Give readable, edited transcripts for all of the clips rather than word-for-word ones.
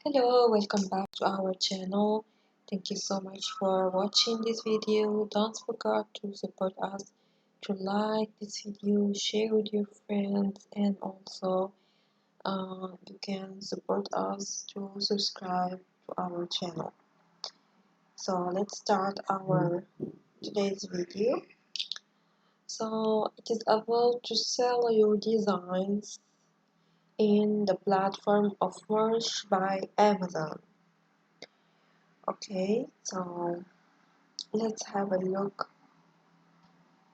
Hello, welcome back to our channel. Thank you so much for watching this video. Don't forget to support us, to like this video, share with your friends, and also you can support us to subscribe to our channel. So let's start our today's video. So it is about to sell your designs in the platform of Merch by Amazon. Okay, so let's have a look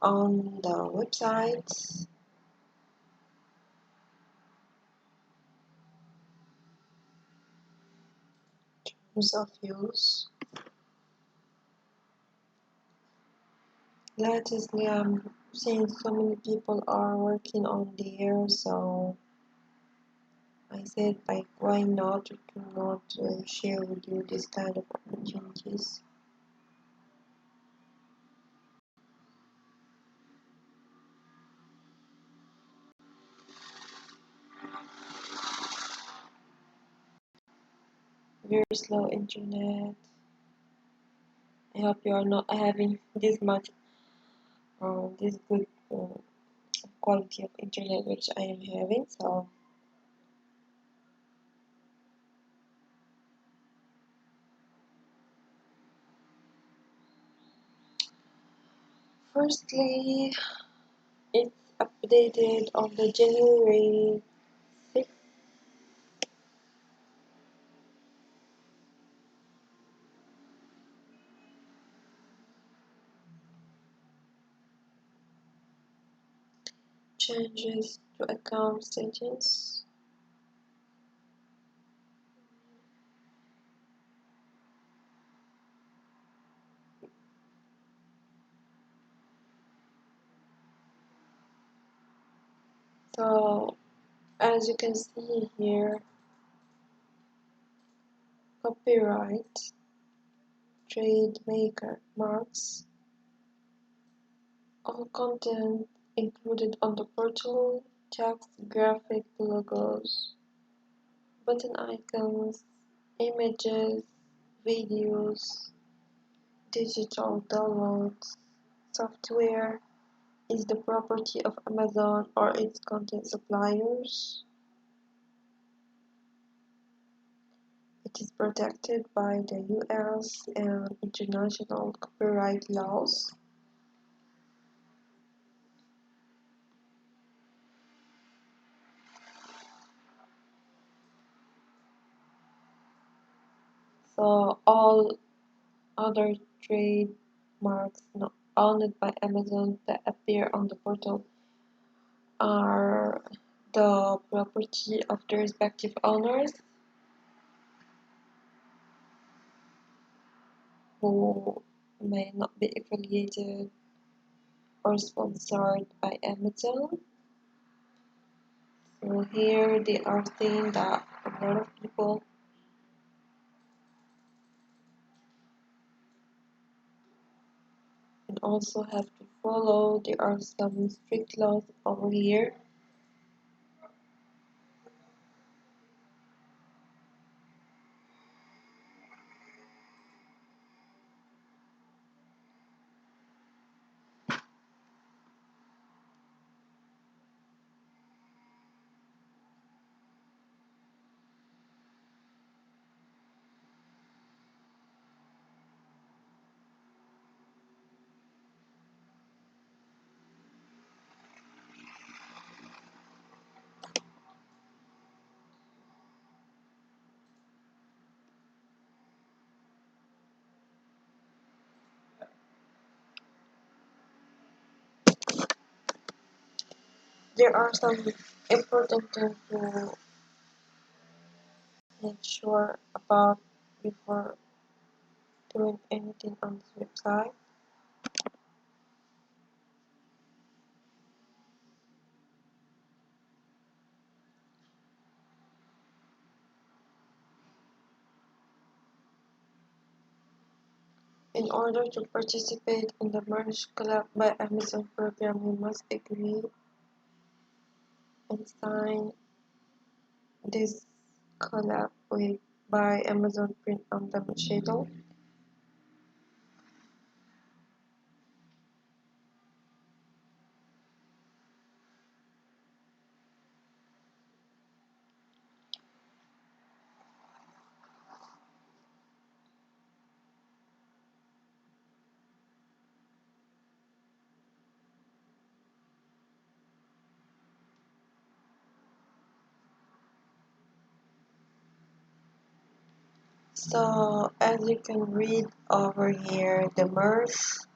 on the website. Terms of use. Lately, I'm seeing so many people are working on there, so I said, like, why not to not share with you this kind of opportunities. Very slow internet. I hope you are not having this much, this good quality of internet which I am having. So firstly, it's updated on the January 6th. Changes to account settings. So as you can see here, copyright, trademark marks, all content included on the portal, text, graphic, logos, button icons, images, videos, digital downloads, software is the property of Amazon or its content suppliers. It is protected by the US and international copyright laws. So all other trademarks not owned by Amazon that appear on the portal are the property of the respective owners who may not be affiliated or sponsored by Amazon. So here they are saying that a lot of people and also have to follow. There are some strict laws over here. There are some important things to make sure about before doing anything on this website. In order to participate in the Merge Club by Amazon program, you must agree and sign this collab with by Amazon print on the shadow. So as you can read over here, the MERS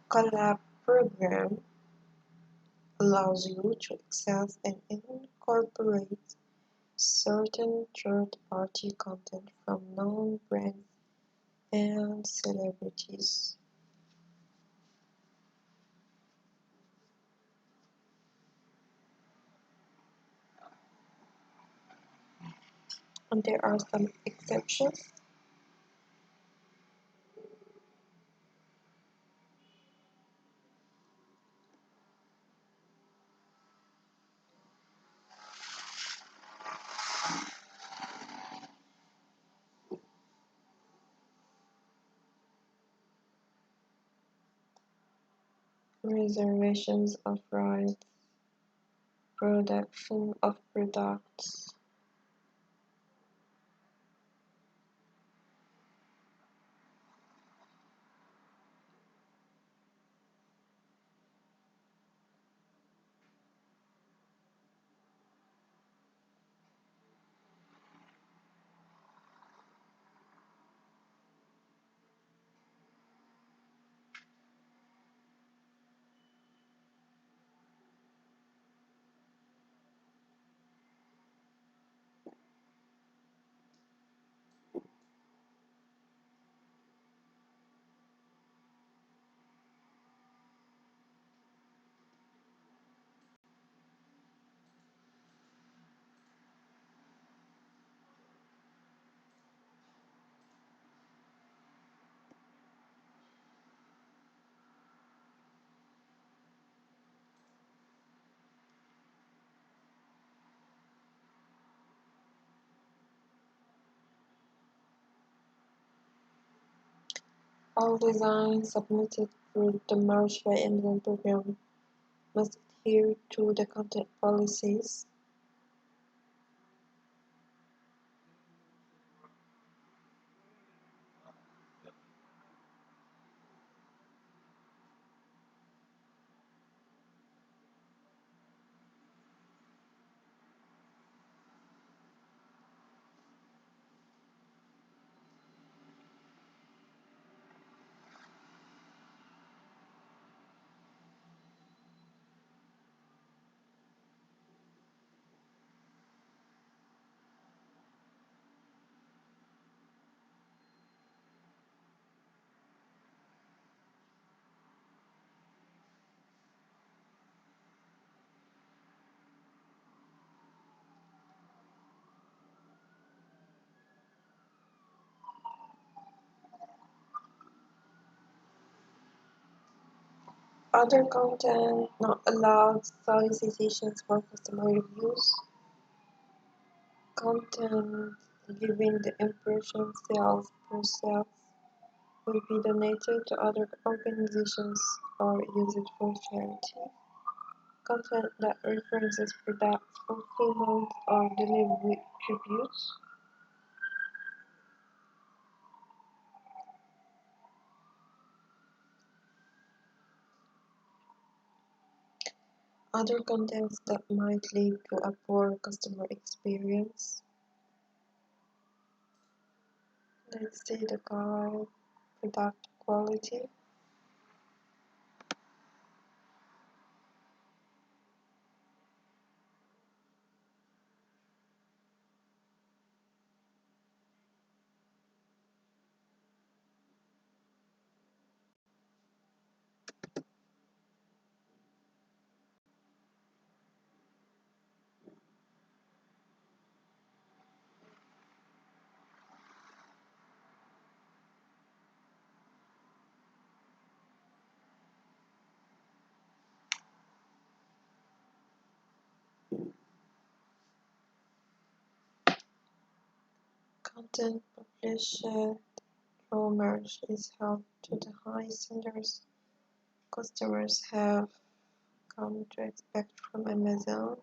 collab program allows you to access and incorporate certain third-party content from known brands and celebrities. And there are some exceptions. Reservations of rights, production of products. All designs submitted through the Merge by Amazon program must adhere to the content policies. Other content not allowed: solicitations for customer reviews, content giving the impression sales process will be donated to other organizations or used for charity, content that references product fulfillment or delivery attributes. Other contents that might lead to a poor customer experience. Let's say the car product quality. content published through merge is held to the high standards customers have come to expect from Amazon.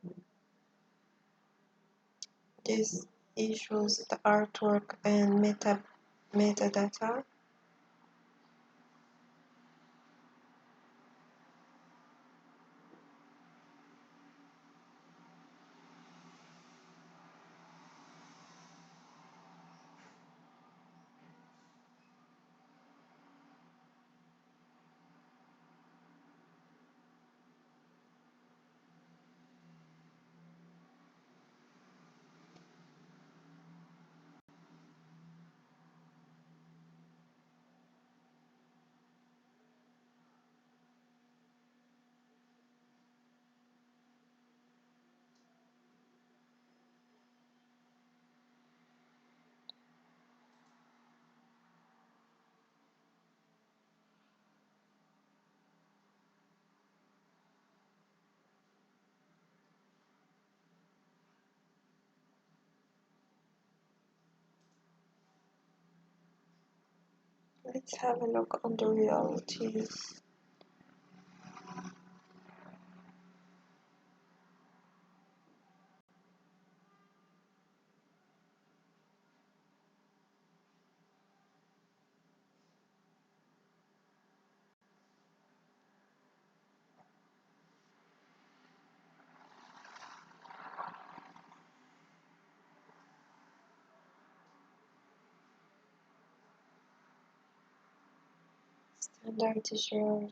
This issues the artwork and metadata. Let's have a look on the royalties. Standard t-shirt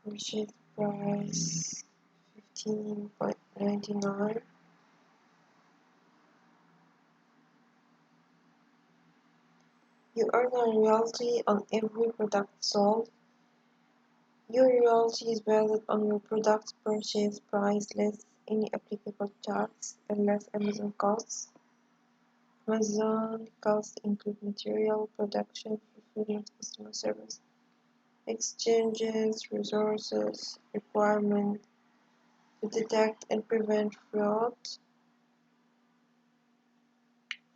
purchase price $15.99. You earn a royalty on every product sold. Your royalty is based on your product's purchase price less any applicable tax and less Amazon costs. Amazon costs include material, production, fulfillment, customer service, exchanges, resources, requirements to detect and prevent fraud,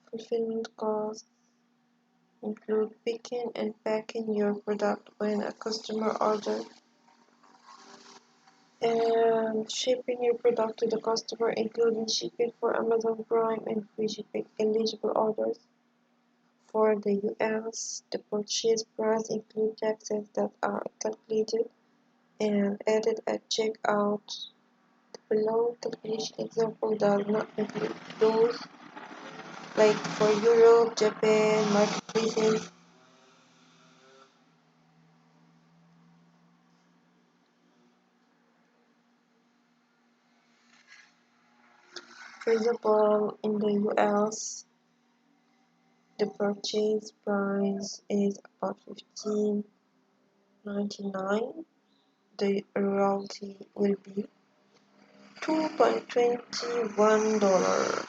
fulfillment costs include picking and packing your product when a customer orders, and shipping your product to the customer, including shipping for Amazon Prime and free shipping eligible orders. For the US, the purchase price includes taxes that are calculated and added at checkout. The below calculation example does not include those like for Europe, Japan, marketplaces. For example, in the US, the purchase price is about $15.99. The royalty will be $2.21.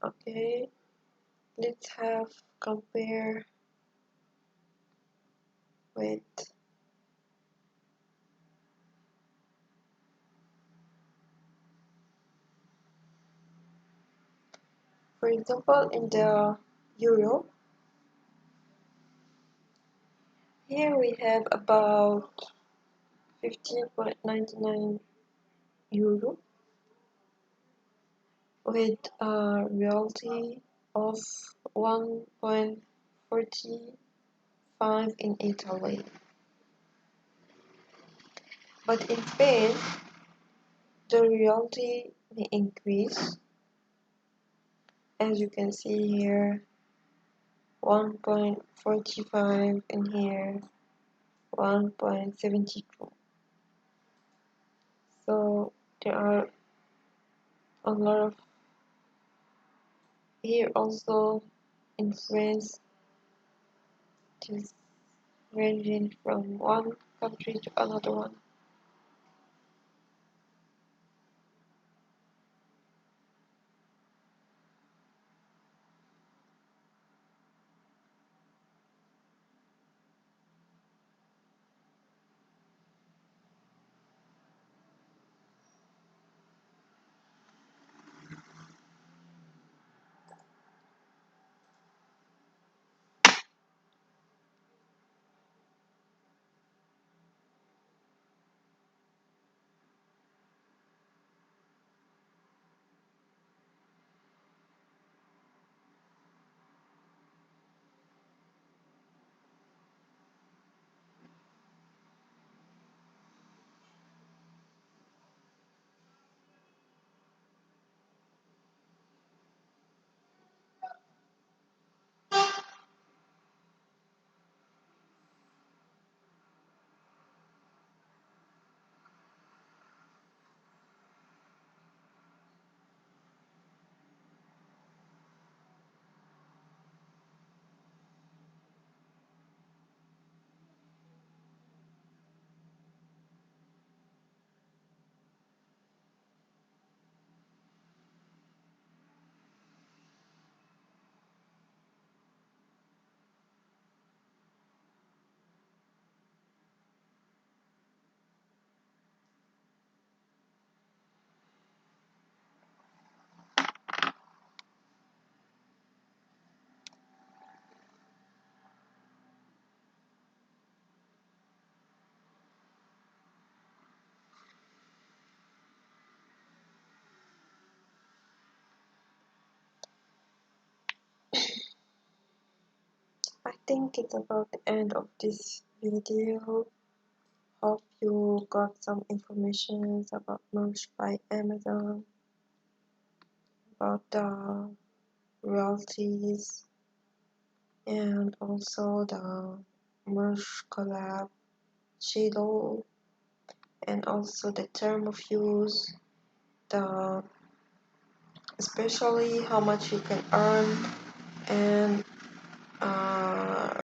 Okay, let's have compare with, for example, in the Europe. Here we have about 15.99 euro with a royalty of 1.45 in Italy. But in Spain, the royalty may increase. As you can see here, 1.45 and here 1.72. So there are a lot of here also in France, it is ranging from one country to another one. I think it's about the end of this video. Hope you got some information about merch by Amazon, about the royalties, and also the merch collab shadow, and also the term of use, the especially how much you can earn, and